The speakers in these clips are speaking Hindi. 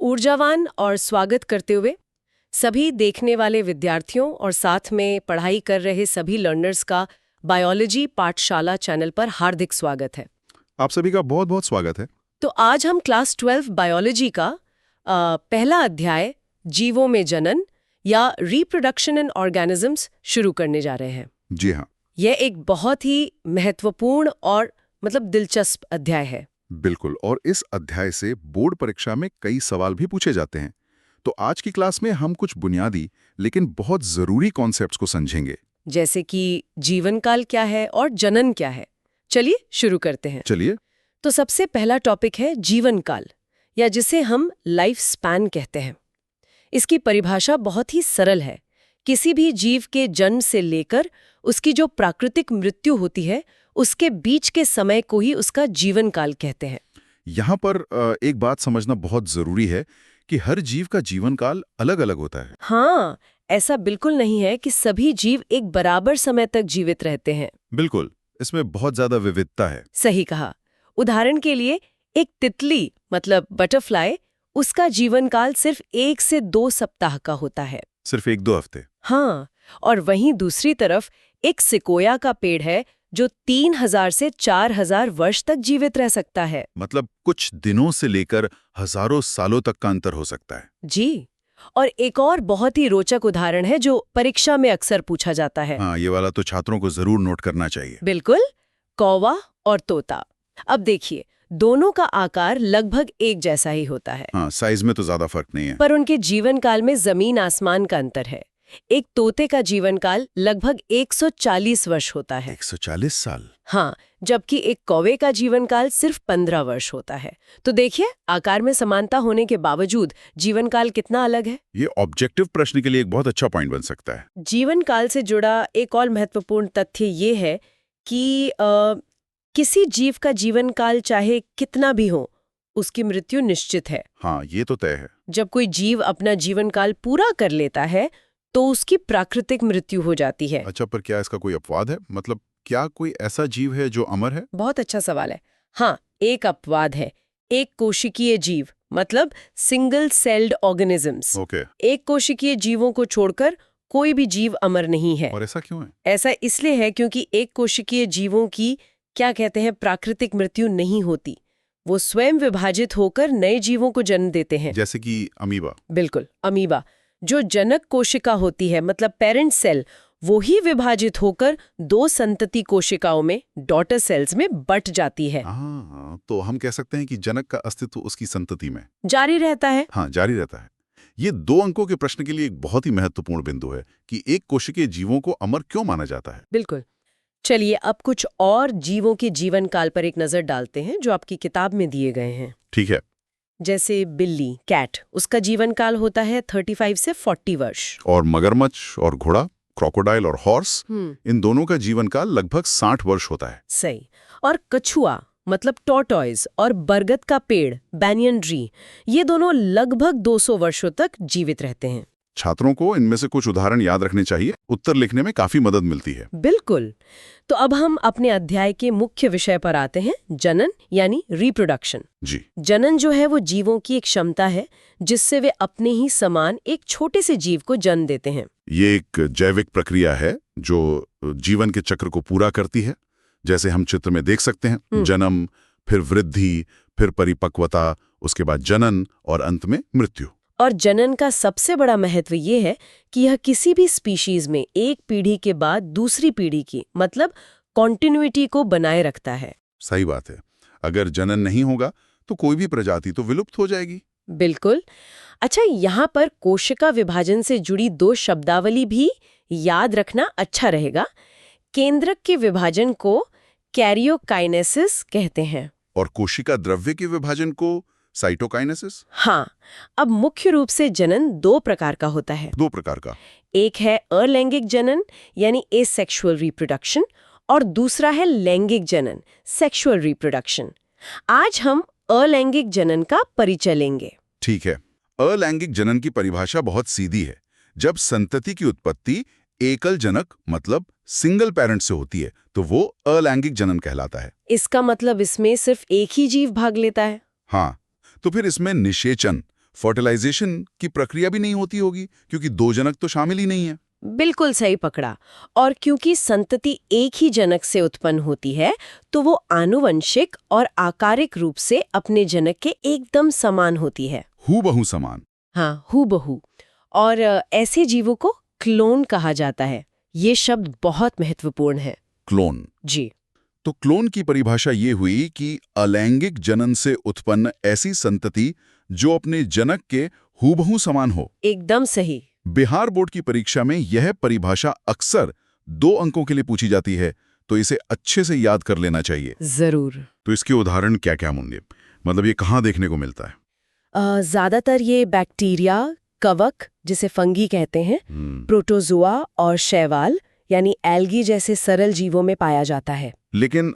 ऊर्जावान और स्वागत करते हुए सभी देखने वाले विद्यार्थियों और साथ में पढ़ाई कर रहे सभी लर्नर्स का बायोलॉजी पाठशाला चैनल पर हार्दिक स्वागत है। आप सभी का बहुत बहुत स्वागत है। तो आज हम क्लास 12 बायोलॉजी का पहला अध्याय जीवों में जनन या रिप्रोडक्शन इन ऑर्गेनिजम्स शुरू करने जा रहे हैं। जी हाँ, यह एक बहुत ही महत्वपूर्ण और दिलचस्प अध्याय है। बिल्कुल। और इस अध्याय से बोर्ड परीक्षा में कई सवाल भी पूछे जाते हैं। तो आज की क्लास में हम कुछ बुनियादी लेकिन बहुत जरूरी कॉन्सेप्ट्स को समझेंगे, जैसे कि जीवन काल क्या है और जनन क्या है। चलिए शुरू करते हैं। चलिए। तो सबसे पहला टॉपिक है जीवन काल, या जिसे हम लाइफ स्पैन कहते हैं। इसकी परिभाषा बहुत ही सरल है। किसी भी जीव के जन्म से लेकर उसकी जो प्राकृतिक मृत्यु होती है उसके बीच के समय को ही उसका जीवन काल कहते हैं। यहाँ पर एक बात समझना बहुत जरूरी है कि हर जीव का जीवन काल अलग अलग होता है। हाँ, ऐसा बिल्कुल नहीं है कि सभी जीव एक बराबर समय तक जीवित रहते हैं। बिल्कुल, इसमें बहुत ज्यादा विविधता है। सही कहा। उदाहरण के लिए एक तितली बटरफ्लाई, उसका जीवन काल सिर्फ 1 से 2 सप्ताह का होता है। सिर्फ 1-2 हफ्ते। हाँ, और वहीं दूसरी तरफ एक सिकोया का पेड़ है जो 3000 से 4000 वर्ष तक जीवित रह सकता है। मतलब कुछ दिनों से लेकर हजारों सालों तक का अंतर हो सकता है। जी। और एक और बहुत ही रोचक उदाहरण है जो परीक्षा में अक्सर पूछा जाता है। हाँ, ये वाला तो छात्रों को जरूर नोट करना चाहिए। बिल्कुल, कौवा और तोता। अब देखिए, दोनों का आकार लगभग एक जैसा ही होता है। हाँ, साइज में तो ज्यादा फर्क नहीं है। पर उनके जीवन काल में जमीन आसमान का अंतर है। एक तोते का जीवन काल लगभग 140 वर्ष होता है। 140 साल? हाँ, जबकि एक कौवे का जीवन काल सिर्फ 15 वर्ष होता है। तो देखिए, आकार में समानता होने के बावजूद जीवन काल कितना अलग है। ये ऑब्जेक्टिव प्रश्न के लिए एक बहुत अच्छा पॉइंट बन सकता है। जीवन काल से जुड़ा एक और महत्वपूर्ण तथ्य ये है कि किसी जीव का जीवन काल चाहे कितना भी हो, उसकी मृत्यु निश्चित है। हाँ, ये तो तय है। जब कोई जीव अपना जीवन काल पूरा कर लेता है तो उसकी प्राकृतिक मृत्यु हो जाती है। अच्छा, पर क्या इसका कोई अपवाद है? मतलब क्या कोई ऐसा जीव है जो अमर है? बहुत अच्छा सवाल है। हाँ, एक अपवाद है। एक कोशिकीय जीव, सिंगल सेल्ड ऑर्गेनिजम्स। ओके। एक कोशिकीय जीवों को छोड़कर कोई भी जीव अमर नहीं है। और ऐसा क्यों है? ऐसा इसलिए है क्योंकि एक कोशिकीय जीवों की प्राकृतिक मृत्यु नहीं होती। वो स्वयं विभाजित होकर नए जीवों को जन्म देते हैं। जैसे कि अमीबा। बिल्कुल, अमीबा। जो जनक कोशिका होती है, पेरेंट सेल, वो ही विभाजित होकर 2 संतति कोशिकाओं में, डॉटर सेल्स में बट जाती है। हाँ, तो हम कह सकते हैं कि जनक का अस्तित्व उसकी संतति में जारी रहता है। हाँ, जारी रहता है। ये 2 अंकों के प्रश्न के लिए एक बहुत ही महत्वपूर्ण बिंदु है कि एक कोशिकीय जीवों को अमर क्यों माना जाता है। बिल्कुल। चलिए अब कुछ और जीवों के जीवन काल पर एक नजर डालते हैं जो आपकी किताब में दिए गए हैं। ठीक है। जैसे बिल्ली, कैट, उसका जीवन काल होता है 35 से 40 वर्ष। और मगरमच्छ और घोड़ा, क्रोकोडाइल और हॉर्स, इन दोनों का जीवन काल लगभग 60 वर्ष होता है। सही। और कछुआ टॉर्टॉइज और बरगद का पेड़, बैनियन ट्री, ये दोनों लगभग 200 वर्षों तक जीवित रहते हैं। छात्रों को इनमें से कुछ उदाहरण याद रखने चाहिए, उत्तर लिखने में काफी मदद मिलती है। बिल्कुल। तो अब हम अपने अध्याय के मुख्य विषय पर आते हैं, जनन यानी रिप्रोडक्शन। जी। जनन जो है वो जीवों की एक क्षमता है जिससे वे अपने ही समान एक छोटे से जीव को जन्म देते हैं। ये एक जैविक प्रक्रिया है जो जीवन के चक्र को पूरा करती है। जैसे हम चित्र में देख सकते हैं, जन्म, फिर वृद्धि, फिर परिपक्वता, उसके बाद जनन और अंत में मृत्यु। और जनन का सबसे बड़ा महत्व ये है कि यह किसी भी स्पीशीज में एक पीढ़ी के बाद दूसरी पीढ़ी की कॉन्टिन्यूटी को बनाए रखता है। सही बात है। अगर जनन नहीं होगा तो कोई भी प्रजाति तो विलुप्त हो जाएगी। बिल्कुल। अच्छा, यहाँ पर कोशिका विभाजन से जुड़ी 2 शब्दावली भी याद रखना अच्छा रहेगा। केंद्रक के विभाजन को कैरियोकाइनेसिस कहते हैं और कोशिका द्रव्य के विभाजन को साइटोकाइनेसिस। हाँ। अब मुख्य रूप से जनन 2 प्रकार का होता है। 2 प्रकार का। एक है अलैंगिक जनन यानी एसेक्सुअल रिप्रोडक्शन, और दूसरा है लैंगिक जनन, सेक्सुअल रिप्रोडक्शन। आज हम अलैंगिक जनन का परिचय लेंगे। ठीक है। अलैंगिक जनन की परिभाषा बहुत सीधी है। जब संतति की उत्पत्ति एकल जनक सिंगल पेरेंट से होती है तो वो अलैंगिक जनन कहलाता है। इसका इसमें सिर्फ एक ही जीव भाग लेता है। हाँ, तो फिर इसमें निषेचन, फर्टिलाइजेशन की प्रक्रिया भी नहीं होती होगी, क्योंकि दो जनक तो शामिल ही नहीं है। बिल्कुल सही पकड़ा। और क्योंकि संतति एक ही जनक से उत्पन्न होती है, तो वो आनुवंशिक और आकारिक रूप से अपने जनक के एकदम समान होती है। हूबहू समान। हाँ, हूबहू। और ऐसे जीवों को क्लोन कहा जाता है। ये शब्द बहुत महत्वपूर्ण है। क्लोन। जी। तो क्लोन की परिभाषा ये हुई कि अलैंगिक जनन से उत्पन्न ऐसी संतति जो अपने जनक के हूबहू समान हो। एकदम सही। बिहार बोर्ड की परीक्षा में यह परिभाषा अक्सर 2 अंकों के लिए पूछी जाती है, तो इसे अच्छे से याद कर लेना चाहिए। जरूर। तो इसके उदाहरण क्या-क्या होंगे? मतलब ये कहाँ देखने को मिलता है? ज्यादातर ये बैक्टीरिया, कवक जिसे फंगी कहते हैं, प्रोटोजोआ और शैवाल यानी एल्गी जैसे सरल जीवों में पाया जाता है। लेकिन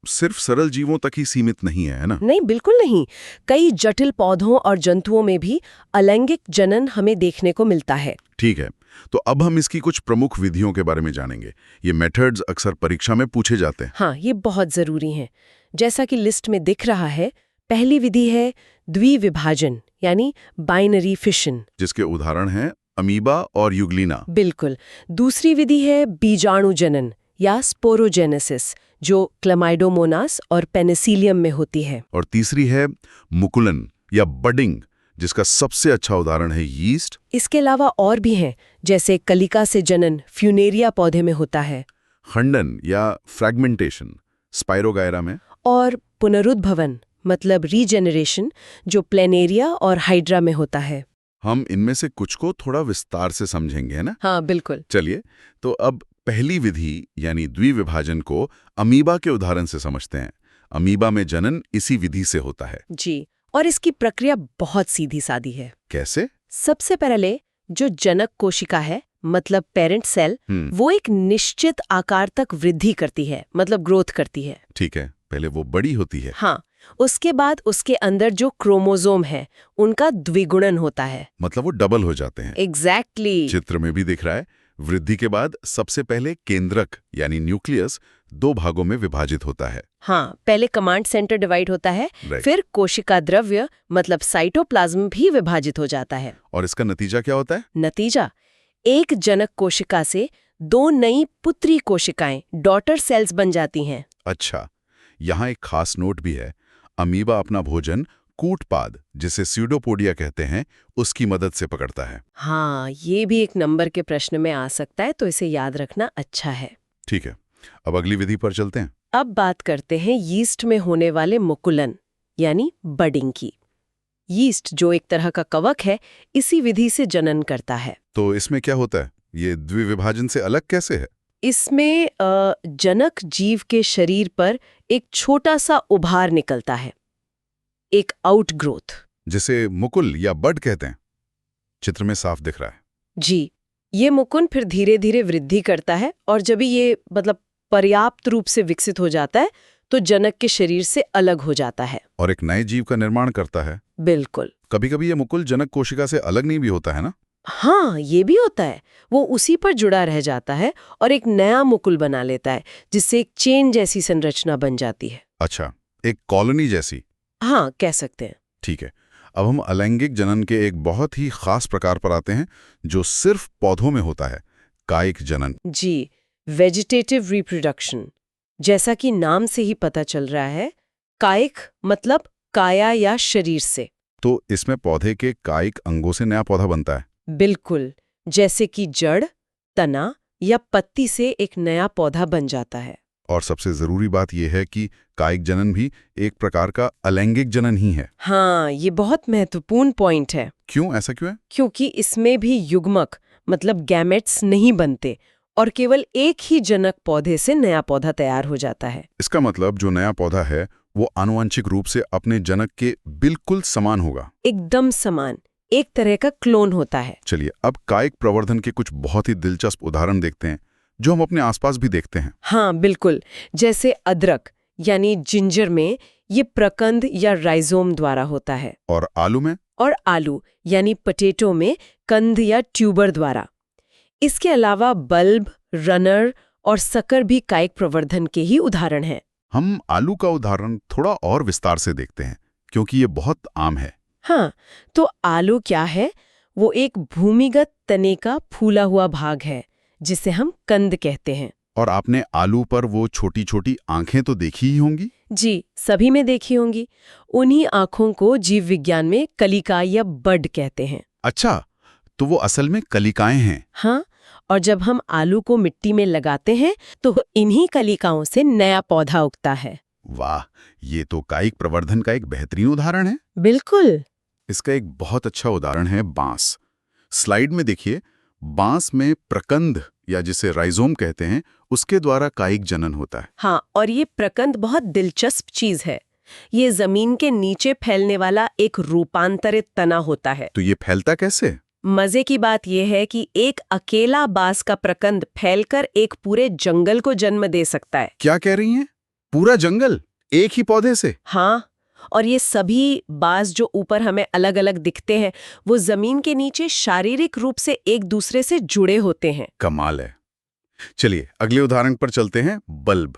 सिर्फ सरल जीवों तक ही सीमित नहीं है ना? नहीं, बिल्कुल नहीं। कई जटिल पौधों और जंतुओं में भी अलैंगिक जनन हमें देखने को मिलता है। ठीक है, तो अब हम इसकी कुछ प्रमुख विधियों के बारे में जानेंगे। ये मेथड्स अक्सर परीक्षा में पूछे जाते हैं। हाँ, ये बहुत जरूरी हैं। जैसा कि लिस्ट में दिख रहा है, पहली विधि है द्विविभाजन यानी बाइनरी फिशन, जिसके उदाहरण हैं अमीबा और यूग्लिना। बिल्कुल। दूसरी विधि है बीजाणु जनन या स्पोरोजेनेसिस, जो क्लमाइडोमोनास और पेनिसिलियम में होती है। और तीसरी है मुकुलन या बडिंग, जिसका सबसे अच्छा उदाहरण है यीस्ट। इसके अलावा और भी हैं, जैसे कलिका से जनन फ्यूनेरिया पौधे में होता है, खंडन या फ्रैगमेंटेशन स्पाइरोगायरा में, और पुनरुद्भवन मतलब रीजेनरेशन जो प्लेनेरिया और हाइड्रा में होता है। हम इनमें से कुछ को थोड़ा विस्तार से समझेंगे, है ना? हाँ, बिल्कुल। चलिए, तो अब पहली विधि यानी द्विविभाजन को अमीबा के उदाहरण से समझते हैं। अमीबा में जनन इसी विधि से होता है। जी, और इसकी प्रक्रिया बहुत सीधी सादी है। कैसे? सबसे पहले जो जनक कोशिका है, मतलब पेरेंट सेल, वो एक निश्चित आकार तक वृद्धि करती है, मतलब ग्रोथ करती है। ठीक है, पहले वो बड़ी होती है। हाँ, उसके बाद उसके अंदर जो क्रोमोसोम है, उनका द्विगुणन होता है। मतलब वो डबल हो जाते हैं। एग्जैक्टली। चित्र में भी दिख रहा है। वृद्धि के बाद सबसे पहले केंद्रक यानी न्यूक्लियस 2 भागों में विभाजित होता है। हाँ, पहले कमांड सेंटर डिवाइड होता है, फिर कोशिका द्रव्य मतलब साइटोप्लाज्म भी विभाजित हो जाता है। और इसका नतीजा क्या होता है? नतीजा, एक जनक कोशिका से 2 नई पुत्री कोशिकाएं डॉटर सेल्स बन जाती हैं। अच्छा, यहाँ एक खास नोट भी है। अमीबा अपना भोजन कूटपाद, जिसे स्यूडोपोडिया कहते हैं, उसकी मदद से पकड़ता है। हाँ, ये भी एक नंबर के प्रश्न में आ सकता है, तो इसे याद रखना अच्छा है। ठीक है, अब अगली विधि पर चलते हैं। अब बात करते हैं यीस्ट में होने वाले मुकुलन यानी बडिंग की। यीस्ट जो एक तरह का कवक है, इसी विधि से जनन करता है। तो इसमें क्या होता है? ये द्विविभाजन से अलग कैसे है? इसमें जनक जीव के शरीर पर एक छोटा सा उभार निकलता है, एक आउटग्रोथ, जिसे मुकुल या बड कहते हैं। चित्र में साफ दिख रहा है। जी, ये मुकुन फिर धीरे धीरे वृद्धि करता है, और जब ये मतलब पर्याप्त रूप से विकसित हो जाता है, तो जनक के शरीर से अलग हो जाता है और एक नए जीव का निर्माण करता है। बिल्कुल। कभी-कभी ये मुकुल जनक कोशिका से अलग नहीं भी होता है ना? हाँ, ये भी होता है। वो उसी पर जुड़ा रह जाता है और एक नया मुकुल बना लेता है, जिससे एक चेन जैसी संरचना बन जाती है। अच्छा, एक कॉलोनी जैसी। हाँ, कह सकते हैं। ठीक है, अब हम अलैंगिक जनन के एक बहुत ही खास प्रकार पर आते हैं, जो सिर्फ पौधों में होता है, कायिक जनन। जी, वेजिटेटिव रिप्रोडक्शन। जैसा कि नाम से ही पता चल रहा है, कायिक मतलब काया या शरीर से। तो इसमें पौधे के कायिक अंगों से नया पौधा बनता है। बिल्कुल, जैसे कि जड़, तना या पत्ती से एक नया पौधा बन जाता है। और सबसे जरूरी बात यह है कि कायिक जनन भी एक प्रकार का अलैंगिक जनन ही है। हाँ, ये बहुत महत्वपूर्ण पॉइंट है। क्यों? ऐसा क्यों है? क्योंकि इसमें भी युग्मक मतलब गैमेट्स नहीं बनते और केवल एक ही जनक पौधे से नया पौधा तैयार हो जाता है। इसका मतलब जो नया पौधा है वो आनुवंशिक रूप से अपने जनक के बिल्कुल समान होगा। एकदम समान, एक तरह का क्लोन होता है। चलिए, अब कायिक प्रवर्धन के कुछ बहुत ही दिलचस्प उदाहरण देखते हैं, जो हम अपने आसपास भी देखते हैं। हाँ, बिल्कुल। जैसे अदरक यानी जिंजर में ये प्रकंद या राइजोम द्वारा होता है। और आलू में? और आलू यानी पोटैटो में कंद या ट्यूबर द्वारा। इसके अलावा बल्ब, रनर और सकर भी कायिक प्रवर्धन के ही उदाहरण हैं। हम आलू का उदाहरण थोड़ा और विस्तार से देखते हैं, क्योंकि ये बहुत आम है। हाँ, तो आलू क्या है? वो एक भूमिगत तने का फूला हुआ भाग है जिसे हम कंद कहते हैं। और आपने आलू पर वो छोटी छोटी आंखें तो देखी ही होंगी। जी, सभी में देखी होंगी। उन्हीं आँखों को जीव विज्ञान में कलिका या बड कहते हैं। अच्छा, तो वो असल में कलिकाएं हैं। हाँ, और जब हम आलू को मिट्टी में लगाते हैं तो इन्हीं कलिकाओं से नया पौधा उगता है। वाह, ये तो कायिक प्रवर्धन का एक बेहतरीन उदाहरण है। बिल्कुल। इसका एक बहुत अच्छा उदाहरण है बांस। स्लाइड में देखिए, बांस में प्रकंद या जिसे राइजोम कहते हैं, उसके द्वारा कायिक जनन होता है। हाँ, और ये प्रकंद बहुत दिलचस्प चीज है। ये जमीन के नीचे फैलने वाला एक रूपांतरित तना होता है। तो ये फैलता कैसे? मजे की बात यह है कि एक अकेला बांस का प्रकंद फैलकर एक पूरे जंगल को जन्म दे सकता है। क्या कह रही हैं? पूरा जंगल एक ही पौधे से? हाँ, और ये सभी बांस जो ऊपर हमें अलग अलग दिखते हैं, वो जमीन के नीचे शारीरिक रूप से एक दूसरे से जुड़े होते हैं। कमाल है। चलिए अगले उदाहरण पर चलते हैं, बल्ब।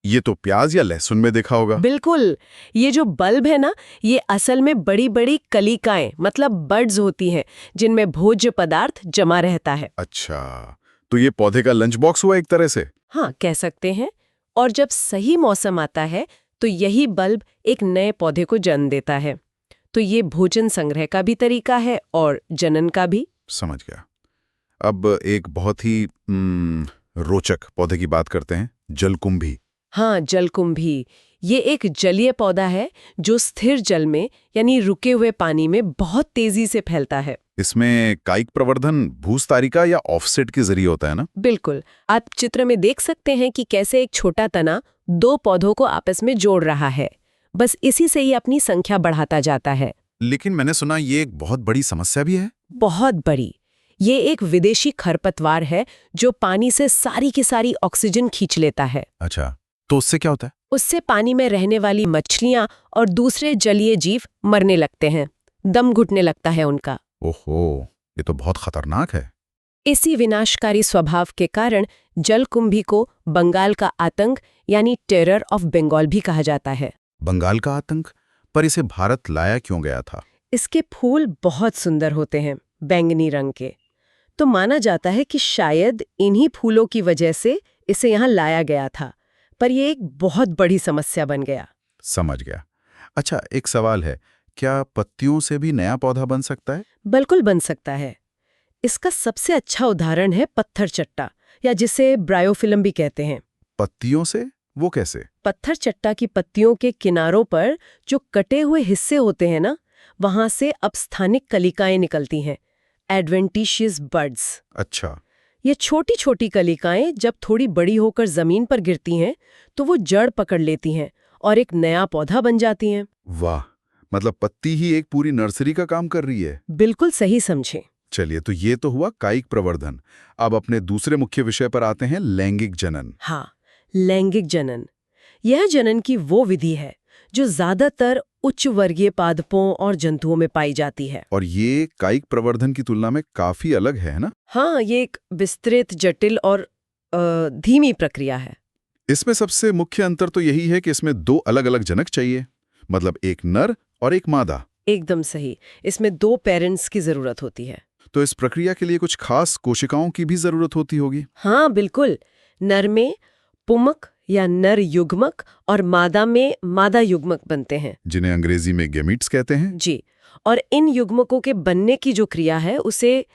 ये तो प्याज या लहसुन में देखा होगा। बिल्कुल। ये जो बल्ब है ना, ये असल में बड़ी बड़ी कलिकाएं मतलब बड्स होती हैं जिनमें भोज्य पदार्थ जमा रहता है। अच्छा, तो ये पौधे का लंच बॉक्स हुआ एक तरह से। हाँ, कह सकते हैं। और जब सही मौसम आता है तो यही बल्ब एक नए पौधे को जन्म देता है। तो ये भोजन संग्रह का भी तरीका है और जनन का भी। समझ गया। अब एक बहुत ही रोचक पौधे की बात करते हैं, जलकुंभी। हाँ, जलकुंभी। ये एक जलीय पौधा है जो स्थिर जल में यानी रुके हुए पानी में बहुत तेजी से फैलता है। इसमें कायिक प्रवर्धन भूस्तारिका या ऑफसेट के जरिए होता है ना? बिल्कुल। आप चित्र में देख सकते हैं कि कैसे एक छोटा तना दो पौधों को आपस में जोड़ रहा है। बस इसी से ही अपनी संख्या बढ़ाता जाता है। लेकिन मैंने सुना ये एक बहुत बड़ी समस्या भी है। बहुत बड़ी। ये एक विदेशी खरपतवार है जो पानी से सारी की सारी ऑक्सीजन खींच लेता है। अच्छा, तो उससे क्या होता है? उससे पानी में रहने वाली मछलियां और दूसरे जलीय जीव मरने लगते हैं, दम घुटने लगता है उनका। ओहो, ये तो बहुत खतरनाक है। इसी विनाशकारी स्वभाव के कारण जलकुंभी को बंगाल का आतंक यानी टेरर ऑफ बंगाल भी कहा जाता है। बंगाल का आतंक? पर इसे भारत लाया क्यों गया था? इसके फूल बहुत सुंदर होते हैं, बैंगनी रंग के। तो माना जाता है कि शायद इन्हीं फूलों की वजह से इसे यहाँ लाया गया था, पर यह एक बहुत बड़ी समस्या बन गया। समझ गया। अच्छा, एक सवाल है, क्या पत्तियों से भी नया पौधा बन सकता है? बिल्कुल बन सकता है। इसका सबसे अच्छा उदाहरण है पत्थर चट्टा, या जिसे ब्रायोफिल्म भी कहते हैं। पत्तियों से? वो कैसे? पत्थर चट्टा की पत्तियों के किनारों पर जो कटे हुए हिस्से होते हैं ना, वहां से अब स्थानिक कलिकाएं निकलती हैं, एडवेंटिशियस बड्स। अच्छा। ये छोटी छोटी कलिकाएं जब थोड़ी बड़ी होकर जमीन पर गिरती हैं तो वो जड़ पकड़ लेती हैं और एक नया पौधा बन जाती हैं। वाह, मतलब पत्ती ही एक पूरी नर्सरी का काम कर रही है। बिल्कुल सही समझे। चलिए, तो ये तो हुआ कायिक प्रवर्धन। अब अपने दूसरे मुख्य विषय पर आते हैं, लैंगिक जनन। हाँ, लैंगिक जनन। यह जनन की वो विधि है जो ज्यादातर उच्च वर्गीय पादपों और जंतुओं में पाई जाती है। और ये कायिक प्रवर्धन की तुलना में काफी अलग है ना? हाँ, ये एक विस्तृत, जटिल और धीमी प्रक्रिया है। इसमें सबसे मुख्य अंतर तो यही है कि इसमें दो अलग अलग जनक चाहिए, मतलब एक नर और एक मादा। एकदम सही। इसमें दो पेरेंट्स की जरूरत होती है। तो इस प्रक्रिया के लिए कुछ खास कोशिकाओं की भी जरूरत होती होगी। हाँ, बिल्कुल। नर में पुमक या नर युग्मक और मादा में मादा युग्मक बनते हैं, जिन्हें अंग्रेजी में गैमीट्स कहते हैं। जी। और इन युग्मकों के बनने की जो क्रिया है उसे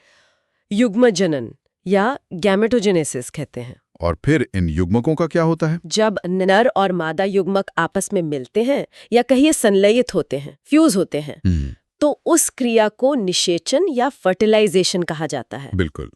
युग्म जनन या गैमेटोजेनेसिस कहते हैं। और फिर इन युग्मकों का क्या होता है? जब नर और मादा युग्मक आपस में मिलते हैं या कहिए संलयित होते हैं, फ्यूज होते हैं, तो उस क्रिया को निषेचन या फर्टिलाइजेशन कहा जाता है। बिल्कुल।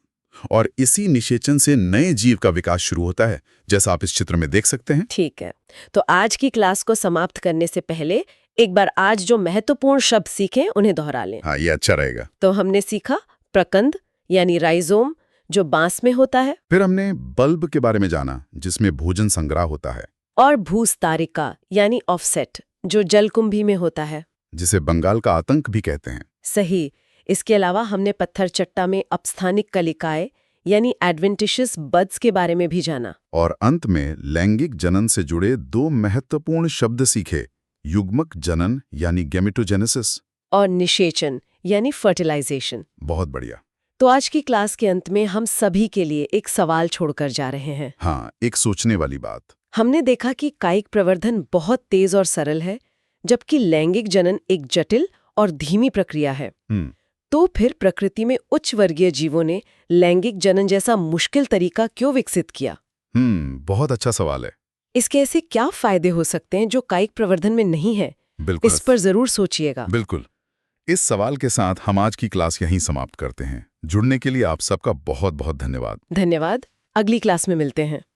और इसी निषेचन से नए जीव का विकास शुरू होता है, जैसा आप इस चित्र में देख सकते हैं। ठीक है, तो आज की क्लास को समाप्त करने से पहले एक बार आज जो महत्वपूर्ण शब्द सीखे उन्हें दोहरा लें। हाँ, ये अच्छा रहेगा। तो हमने सीखा प्रकंद यानी राइजोम जो बांस में होता है, फिर हमने बल्ब के बारे में जाना जिसमें भोजन संग्रह होता है, और भूस्तारिका यानी ऑफसेट जो जलकुंभी में होता है, जिसे बंगाल का आतंक भी कहते हैं। सही। इसके अलावा हमने पत्थर चट्टा में अपस्थानिक कलिकाएं यानी एडवेंटिशियस बड्स के बारे में भी जाना। और अंत में लैंगिक जनन से जुड़े दो महत्वपूर्ण शब्द सीखे, युग्मक जनन यानी गैमेटोजेनेसिस और निषेचन यानी फर्टिलाइजेशन। बहुत बढ़िया। तो आज की क्लास के अंत में हम सभी के लिए एक सवाल छोड़कर जा रहे हैं। हाँ, एक सोचने वाली बात। हमने देखा कि कायिक प्रवर्धन बहुत तेज और सरल है, जबकि लैंगिक जनन एक जटिल और धीमी प्रक्रिया है। तो फिर प्रकृति में उच्च वर्गीय जीवों ने लैंगिक जनन जैसा मुश्किल तरीका क्यों विकसित किया? बहुत अच्छा सवाल है। इसके ऐसे क्या फायदे हो सकते हैं जो कायिक प्रवर्धन में नहीं है? बिल्कुल। इस पर जरूर सोचिएगा। बिल्कुल। इस सवाल के साथ हम आज की क्लास यहीं समाप्त करते हैं। जुड़ने के लिए आप सबका बहुत बहुत धन्यवाद। धन्यवाद। अगली क्लास में मिलते हैं।